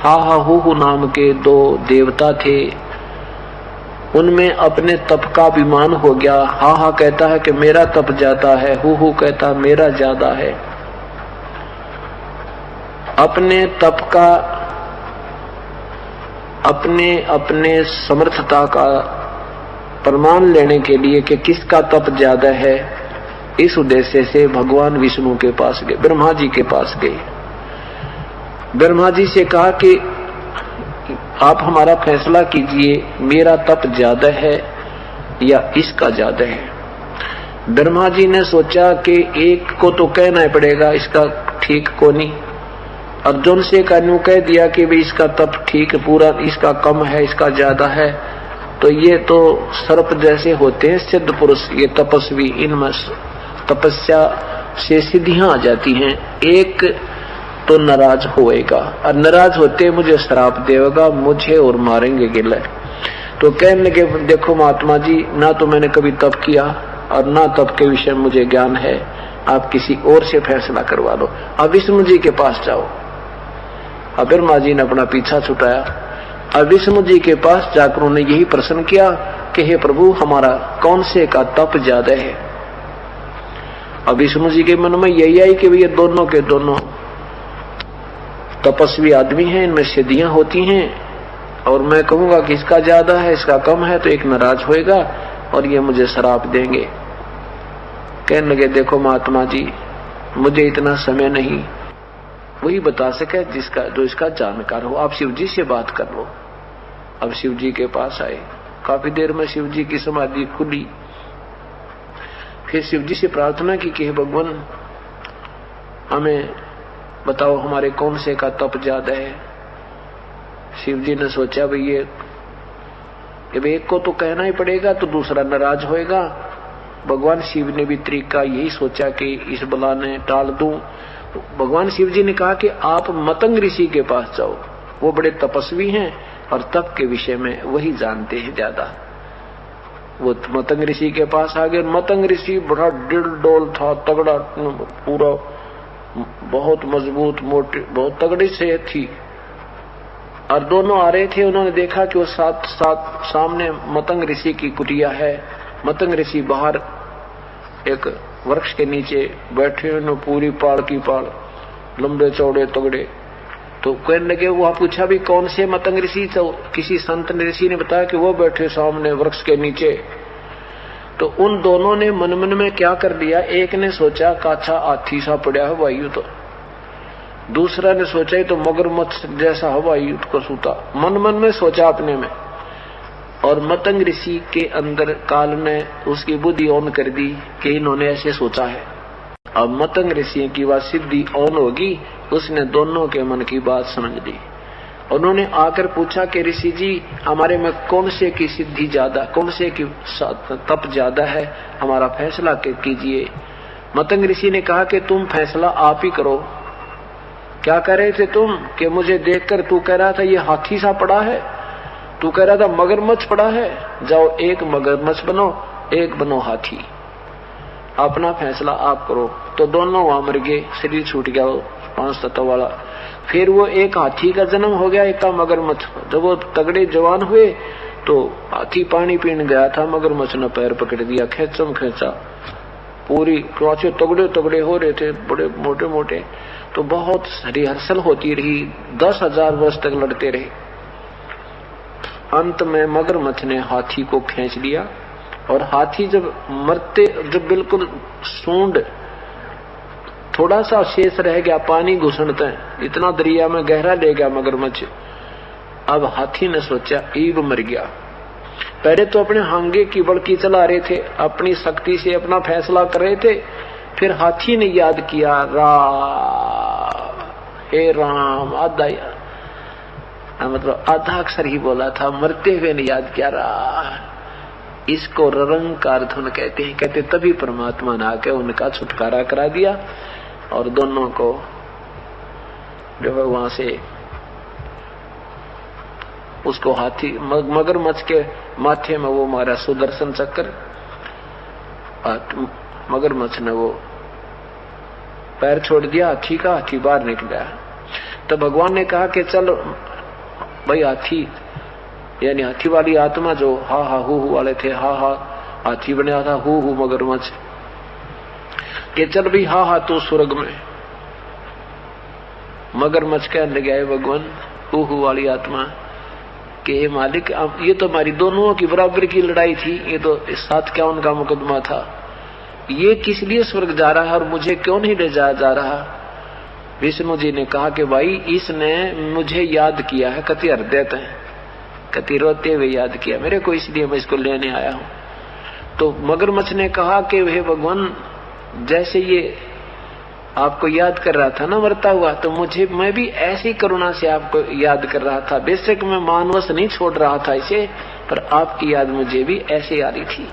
हा हा हु नाम के दो देवता थे, उनमें अपने तप का अभिमान हो गया। हा हा कहता है कि मेरा तप ज्यादा है, हु कहता मेरा ज्यादा है। अपने तप का, अपने अपने समर्थता का प्रमाण लेने के लिए कि किसका तप ज्यादा है, इस उद्देश्य से भगवान विष्णु के पास गए, ब्रह्मा जी के पास गए। ब्रह्मा जी से कहा कि आप हमारा फैसला कीजिए, मेरा तप ज्यादा है या इसका ज्यादा है। ब्रह्मा जी ने सोचा कि एक को तो कहना ही पड़ेगा इसका ठीक को नहीं। अर्जुन से कानू कह दिया कि भाई इसका तप ठीक पूरा, इसका कम है, इसका ज्यादा है, तो ये तो सर्प जैसे होते हैं सिद्ध पुरुष, ये तपस्वी, इनमें तपस्या से सिद्धियां आ जाती हैं। एक तो नाराज होएगा और नाराज होते मुझे श्राप देगा, मुझे और मारेंगे गिले। तो कहने लगे देखो महात्मा जी, ना तो मैंने कभी तप किया और ना तप के विषय में मुझे ज्ञान है, आप किसी और से फैसला करवा लो, अब विष्णु जी के पास जाओ। अब ब्रह्मा जी ने अपना पीछा छुटाया। अब विष्णु जी के पास जाकर उन्होंने यही प्रश्न किया कि हे प्रभु, हमारा कौन से का तप ज्यादा है। अब विष्णु जी के मन में यही आई कि ये दोनों के दोनों तपस्वी आदमी हैं, इनमें सिद्धियां होती हैं, और मैं कहूंगा कि इसका ज्यादा है, इसका कम है, तो एक नाराज होएगा और ये मुझे श्राप देंगे। कहने लगे देखो महात्मा जी, मुझे इतना समय नहीं, वही बता सके जिसका जो इसका जानकार हो, आप शिव जी से बात कर लो। अब शिव जी के पास आए, काफी देर में शिव जी की समाधि खुली। फिर शिव जी से प्रार्थना की कि हे भगवान, हमें बताओ हमारे कौन से का तप ज्यादा है। शिव जी ने सोचा भाई ये एक को तो कहना ही पड़ेगा, तो दूसरा नाराज होएगा। भगवान शिव ने भी तरीका यही सोचा कि इस बला ने टाल दूं। तो भगवान शिव जी ने कहा कि आप मतंग ऋषि के पास जाओ, वो बड़े तपस्वी हैं और तप के विषय में वही जानते हैं ज्यादा। वो मतंग ऋषि के पास आ गए। मतंग ऋषि बड़ा डिल डोल था, तगड़ा, पूरा बहुत मजबूत, मोटे, बहुत तगड़ी सेहत थी। और दोनों आ रहे थे, उन्होंने देखा कि वो साथ साथ सामने मतंग ऋषि की कुटिया है। मतंग ऋषि बाहर एक वृक्ष के नीचे बैठे, उन्होंने पूरी पाड़ की पाड़, लंबे चौड़े तगड़े। तो कहने लगे, वो पूछा भी कौन से मतंग ऋषि, तो किसी संत ऋषि ने बताया कि वो बैठे सामने वृक्ष के नीचे। तो उन दोनों ने मन मन में क्या कर लिया, एक ने सोचा काछा हाथी सा पड़ा है वायु, तो दूसरा ने सोचा ही तो मगरमच्छ जैसा हवाई को सूता, मन मन में सोचा अपने में। और मतंग ऋषि के अंदर काल ने उसकी बुद्धि ऑन कर दी कि इन्होंने ऐसे सोचा है। अब मतंग ऋषि की बात सिद्धि ऑन होगी, उसने दोनों के मन की बात समझ ली। उन्होंने आकर पूछा कि ऋषि जी, हमारे में कौन से की सिद्धि ज्यादा, कौन से की तप ज्यादा है, हमारा फैसला कीजिए। मतंग ऋषि ने कहा कि तुम फैसला आप ही करो। क्या कह रहे थे तुम कि मुझे देखकर तू कह रहा था ये हाथी सा पड़ा है, तू कह रहा था मगरमच्छ पड़ा है, जाओ एक मगरमच्छ बनो, एक बनो हाथी, अपना फैसला आप करो। तो दोनों वहां मर गए, शरीर छूट गया 5 तत्व वाला। फिर वो एक हाथी का जन्म हो गया, एक का मगरमच्छ। जब वो तगड़े जवान हुए तो हाथी पानी पीने गया था, मगरमच्छ ने पैर पकड़ दिया, खेचम खेचा, पूरी क्रोचे तगड़े तगड़े हो रहे थे, बड़े मोटे मोटे। तो बहुत रिहर्सल होती रही, 10,000 वर्ष तक लड़ते रहे। अंत में मगरमच्छ ने हाथी को खींच लिया, और हाथी जब मरते, जब बिल्कुल सूंड थोड़ा सा शेष रह गया, पानी घुसनते इतना दरिया में गहरा ले गया मगरमच्छ। अब हाथी ने सोचा ईब मर गया। पहले तो अपने हांगे की बड़की चला रहे थे, अपनी शक्ति से अपना फैसला कर रहे थे। फिर हाथी ने याद किया, हे राम, आधा मतलब आधा अक्षर ही बोला था, मरते हुए ने याद किया रा। इसको ररंकार धुन कहते हैं। कहते तभी परमात्मा ने आके उनका छुटकारा करा दिया, और दोनों को जो है वहां से उसको हाथी मगरमच्छ के माथे में वो मारा सुदर्शन चक्र, मगरमच्छ ने वो पैर छोड़ दिया हाथी का, हाथी बाहर निकल गया। तो भगवान ने कहा कि चल भाई हाथी यानी हाथी वाली आत्मा जो हा हा हु वाले थे, हा हा हाथी बना था, हु मगरमच्छ के चल भाई हा हा तो स्वर्ग में। मगरमच्छ कहने लगे आए भगवान हु वाली आत्मा के मालिक अब ये तो हमारी दोनों की बराबर की लड़ाई थी, ये तो 751 का मुकदमा था, ये किस लिए स्वर्ग जा रहा है और मुझे क्यों नहीं ले जाया जा रहा। विष्णु जी ने कहा कि भाई इसने मुझे याद किया है, कति हृदय है, कति रोते हुए याद किया मेरे को, इसलिए मैं इसको लेने आया हूं। तो मगरमच्छ ने कहा कि हे भगवान जैसे ये आपको याद कर रहा था ना मरता हुआ, तो मैं भी ऐसी करुणा से आपको याद कर रहा था। बेशक मैं मानवश नहीं छोड़ रहा था इसे, पर आपकी याद मुझे भी ऐसे आ रही थी।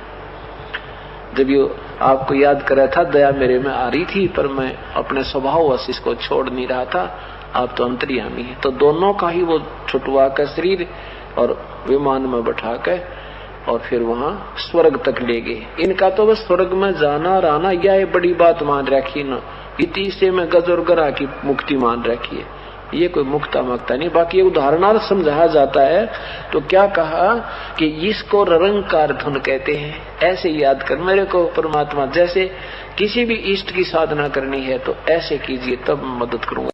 जब ये आपको याद कर रहा था दया मेरे में आ रही थी, पर मैं अपने स्वभाववश इसको छोड़ नहीं रहा था। आप तो अंतर्यामी है। तो दोनों का ही वो छुटवा कर शरीर और विमान में बैठा कर और फिर वहां स्वर्ग तक ले गए। इनका तो बस स्वर्ग में जाना और आना यह बड़ी बात मान रखी न, इति से में गज और गरा की मुक्ति मान रखी है, ये कोई मुक्ता मकता नहीं। बाकी उदाहरणार्थ समझाया जाता है तो क्या कहा कि इसको निरंकार धुन कहते हैं। ऐसे याद कर मेरे को परमात्मा, जैसे किसी भी इष्ट की साधना करनी है तो ऐसे कीजिए तब मदद करूंगा।